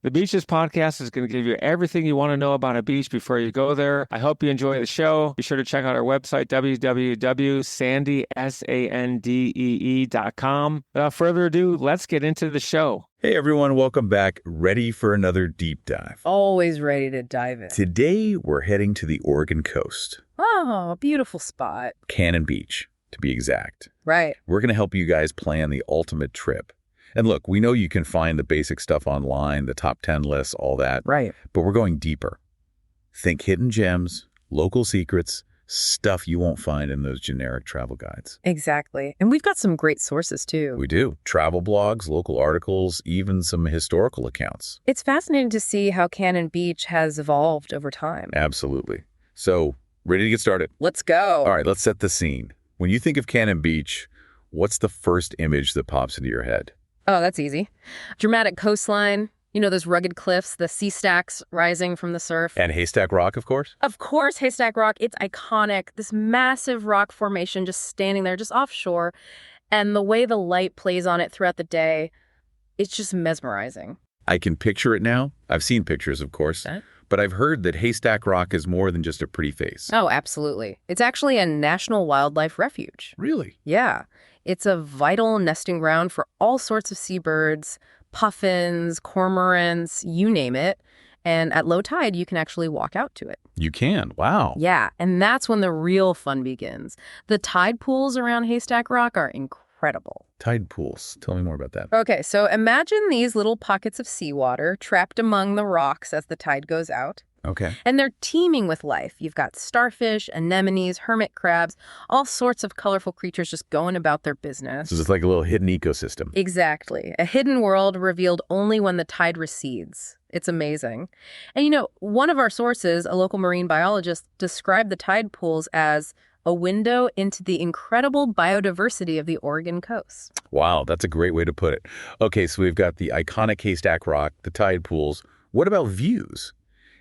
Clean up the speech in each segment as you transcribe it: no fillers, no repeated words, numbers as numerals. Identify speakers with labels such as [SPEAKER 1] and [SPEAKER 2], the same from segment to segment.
[SPEAKER 1] The Beaches podcast is going to give you everything you want to know about a beach before you go there. I hope you enjoy the show. Be sure to check out our website, www.sandee.com. Without further ado, let's get into the show.
[SPEAKER 2] Hey everyone, welcome back. Ready for another deep dive.
[SPEAKER 3] Always ready to dive in.
[SPEAKER 2] Today, we're heading to the Oregon coast.
[SPEAKER 3] Oh, a beautiful spot.
[SPEAKER 2] Cannon Beach, to be exact.
[SPEAKER 3] Right.
[SPEAKER 2] We're going to help you guys plan the ultimate trip. And look, we know you can find the basic stuff online, the top 10 lists, all that.
[SPEAKER 3] Right.
[SPEAKER 2] But we're going deeper. Think hidden gems, local secrets, stuff you won't find in those generic travel guides.
[SPEAKER 3] Exactly. And we've got some great sources, too.
[SPEAKER 2] We do. Travel blogs, local articles, even some historical accounts.
[SPEAKER 3] It's fascinating to see how Cannon Beach has evolved over time.
[SPEAKER 2] Absolutely. So, ready to get started?
[SPEAKER 3] Let's go.
[SPEAKER 2] All right, let's set the scene. When you think of Cannon Beach, what's the first image that pops into your head?
[SPEAKER 3] Oh, that's easy. Dramatic coastline, you know, those rugged cliffs, the sea stacks rising from the surf.
[SPEAKER 2] And Haystack Rock, of course?
[SPEAKER 3] Of course, Haystack Rock. It's iconic. This massive rock formation just standing there, just offshore. And the way the light plays on it throughout the day, it's just mesmerizing.
[SPEAKER 2] I can picture it now. I've seen pictures, of course. But I've heard that Haystack Rock is more than just a pretty face.
[SPEAKER 3] Oh, absolutely. It's actually a national wildlife refuge.
[SPEAKER 2] Really?
[SPEAKER 3] Yeah. It's a vital nesting ground for all sorts of seabirds, puffins, cormorants, you name it. And at low tide, you can actually walk out to it.
[SPEAKER 2] You can? Wow.
[SPEAKER 3] Yeah, and that's when the real fun begins. The tide pools around Haystack Rock are incredible.
[SPEAKER 2] Tide pools. Tell me more about that.
[SPEAKER 3] Okay, so imagine these little pockets of seawater trapped among the rocks as the tide goes out.
[SPEAKER 2] Okay.
[SPEAKER 3] And they're teeming with life. You've got starfish, anemones, hermit crabs, all sorts of colorful creatures just going about their business.
[SPEAKER 2] So it's like a little hidden ecosystem.
[SPEAKER 3] Exactly. A hidden world revealed only when the tide recedes. It's amazing. And you know, one of our sources, a local marine biologist, described the tide pools as a window into the incredible biodiversity of the Oregon coast.
[SPEAKER 2] Wow, that's a great way to put it. Okay, so we've got the iconic Haystack Rock, the tide pools. What about views?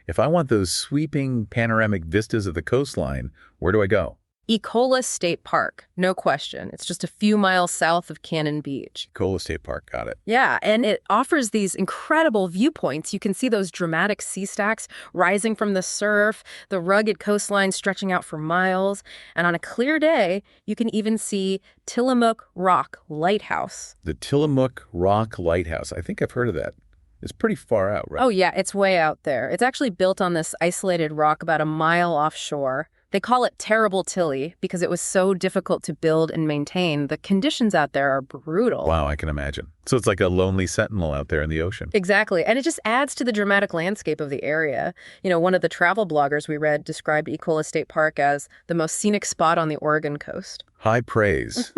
[SPEAKER 2] If I want those sweeping panoramic vistas of the coastline, where do I go?
[SPEAKER 3] Ecola State Park, no question. It's just a few miles south of Cannon Beach.
[SPEAKER 2] Ecola State Park, got it.
[SPEAKER 3] Yeah, and it offers these incredible viewpoints. You can see those dramatic sea stacks rising from the surf, the rugged coastline stretching out for miles. And on a clear day, you can even see Tillamook Rock Lighthouse.
[SPEAKER 2] The Tillamook Rock Lighthouse. I think I've heard of that. It's pretty far out, right?
[SPEAKER 3] Oh, yeah, it's way out there. It's actually built on this isolated rock about a mile offshore. They call it Terrible Tilly because it was so difficult to build and maintain. The conditions out there are brutal.
[SPEAKER 2] Wow, I can imagine. So it's like a lonely sentinel out there in the ocean.
[SPEAKER 3] Exactly. And it just adds to the dramatic landscape of the area. You know, one of the travel bloggers we read described Ecola State Park as the most scenic spot on the Oregon coast.
[SPEAKER 2] High praise.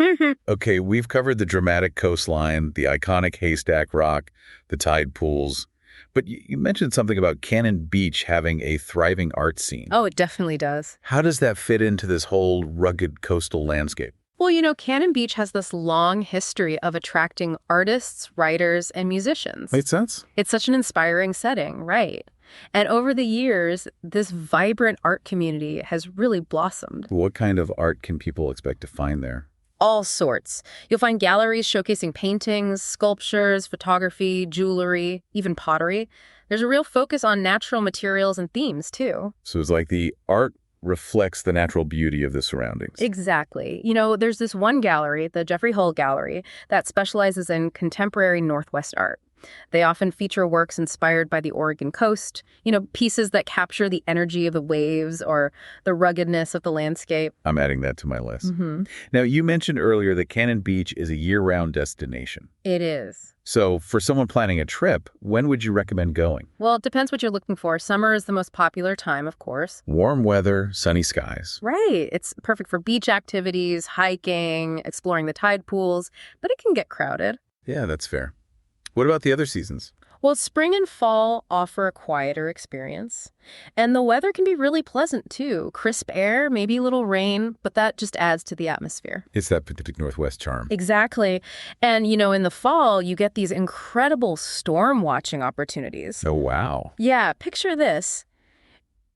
[SPEAKER 2] Okay, we've covered the dramatic coastline, the iconic Haystack Rock, the tide pools. But you mentioned something about Cannon Beach having a thriving art scene.
[SPEAKER 3] Oh, it definitely does.
[SPEAKER 2] How does that fit into this whole rugged coastal landscape?
[SPEAKER 3] Well, you know, Cannon Beach has this long history of attracting artists, writers, and musicians.
[SPEAKER 2] Makes sense.
[SPEAKER 3] It's such an inspiring setting, right? And over the years, this vibrant art community has really blossomed.
[SPEAKER 2] What kind of art can people expect to find there?
[SPEAKER 3] All sorts. You'll find galleries showcasing paintings, sculptures, photography, jewelry, even pottery. There's a real focus on natural materials and themes, too.
[SPEAKER 2] So it's like the art reflects the natural beauty of the surroundings.
[SPEAKER 3] Exactly. You know, there's this one gallery, the Jeffrey Hull Gallery, that specializes in contemporary Northwest art. They often feature works inspired by the Oregon coast, you know, pieces that capture the energy of the waves or the ruggedness of the landscape.
[SPEAKER 2] I'm adding that to my list. Now, you mentioned earlier that Cannon Beach is a year-round destination.
[SPEAKER 3] It is.
[SPEAKER 2] So for someone planning a trip, when would you recommend going?
[SPEAKER 3] Well, it depends what you're looking for. Summer is the most popular time, of course.
[SPEAKER 2] Warm weather, sunny skies.
[SPEAKER 3] Right. It's perfect for beach activities, hiking, exploring the tide pools, but it can get crowded.
[SPEAKER 2] Yeah, that's fair. What about the other seasons?
[SPEAKER 3] Well, spring and fall offer a quieter experience. And the weather can be really pleasant, too. Crisp air, maybe a little rain, but that just adds to the atmosphere.
[SPEAKER 2] It's that Pacific Northwest charm.
[SPEAKER 3] Exactly. And, you know, in the fall, you get these incredible storm watching opportunities.
[SPEAKER 2] Oh, wow.
[SPEAKER 3] Yeah, picture this.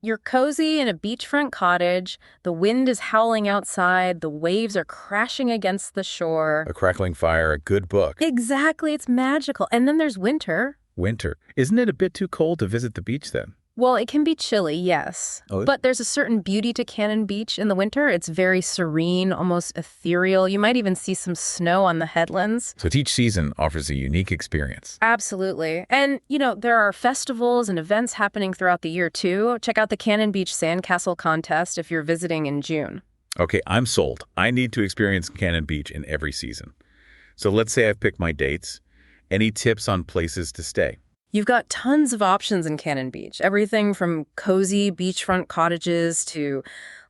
[SPEAKER 3] You're cozy in a beachfront cottage, the wind is howling outside, the waves are crashing against the shore.
[SPEAKER 2] A crackling fire, a good book.
[SPEAKER 3] Exactly, it's magical. And then there's winter,
[SPEAKER 2] Winter. Isn't it a bit too cold to visit the beach then?
[SPEAKER 3] Well, it can be chilly, yes.
[SPEAKER 2] Oh,
[SPEAKER 3] But there's a certain beauty to Cannon Beach in the winter. It's very serene, almost ethereal. You might even see some snow on the headlands.
[SPEAKER 2] so each season offers a unique experience.
[SPEAKER 3] Absolutely. And, there are festivals and events happening throughout the year, too. Check out the Cannon Beach Sandcastle Contest if you're visiting in June.
[SPEAKER 2] Okay, I'm sold. I need to experience Cannon Beach in every season. So let's say I've picked my dates. Any tips on places to stay?
[SPEAKER 3] You've got tons of options in Cannon Beach. Everything from cozy beachfront cottages to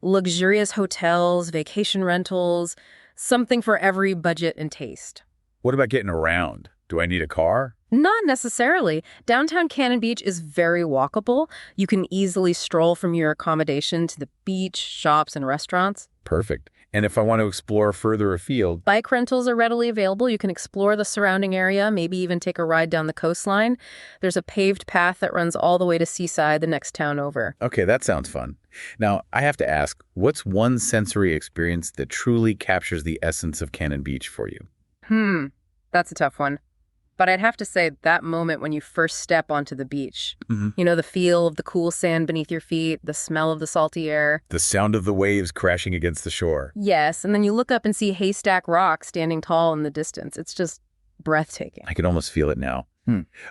[SPEAKER 3] luxurious hotels, vacation rentals, something for every budget and taste.
[SPEAKER 2] What about getting around? Do I need a car?
[SPEAKER 3] Not necessarily. Downtown Cannon Beach is very walkable. You can easily stroll from your accommodation to the beach, shops, and restaurants.
[SPEAKER 2] Perfect. And if I want to explore further afield,
[SPEAKER 3] Bike rentals are readily available. You can explore the surrounding area, maybe even take a ride down the coastline. There's a paved path that runs all the way to Seaside, the next town over.
[SPEAKER 2] okay, that sounds fun. Now, I have to ask, what's one sensory experience that truly captures the essence of Cannon Beach for you?
[SPEAKER 3] That's a tough one. But I'd have to say that moment when you first step onto the beach.
[SPEAKER 2] Mm-hmm.
[SPEAKER 3] The feel of the cool sand beneath your feet, the smell of the salty air.
[SPEAKER 2] The sound of the waves crashing against the shore.
[SPEAKER 3] Yes, and then you look up and see Haystack Rock standing tall in the distance. It's just breathtaking.
[SPEAKER 2] I can almost feel it now.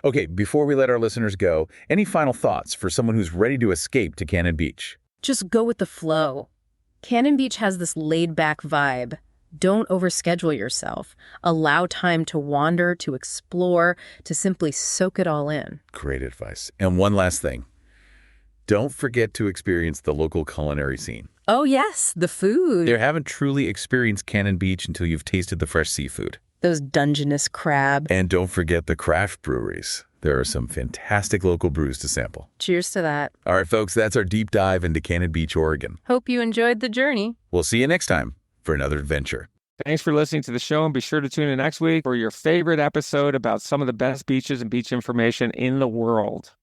[SPEAKER 2] Okay, before we let our listeners go, any final thoughts for someone who's ready to escape to Cannon Beach?
[SPEAKER 3] Just go with the flow. Cannon Beach has this laid-back vibe. Don't overschedule yourself. Allow time to wander, to explore, to simply soak it all in.
[SPEAKER 2] Great advice. And one last thing. Don't forget to experience the local culinary scene.
[SPEAKER 3] Oh yes, the food.
[SPEAKER 2] You haven't truly experienced Cannon Beach until you've tasted the fresh seafood.
[SPEAKER 3] Those Dungeness crab.
[SPEAKER 2] And don't forget the craft breweries. There are some fantastic local brews to sample.
[SPEAKER 3] Cheers to that.
[SPEAKER 2] All right, folks, that's our deep dive into Cannon Beach, Oregon.
[SPEAKER 3] Hope you enjoyed the journey.
[SPEAKER 2] We'll see you next time for another adventure.
[SPEAKER 1] Thanks for listening to the show, and be sure to tune in next week for your favorite episode about some of the best beaches and beach information in the world.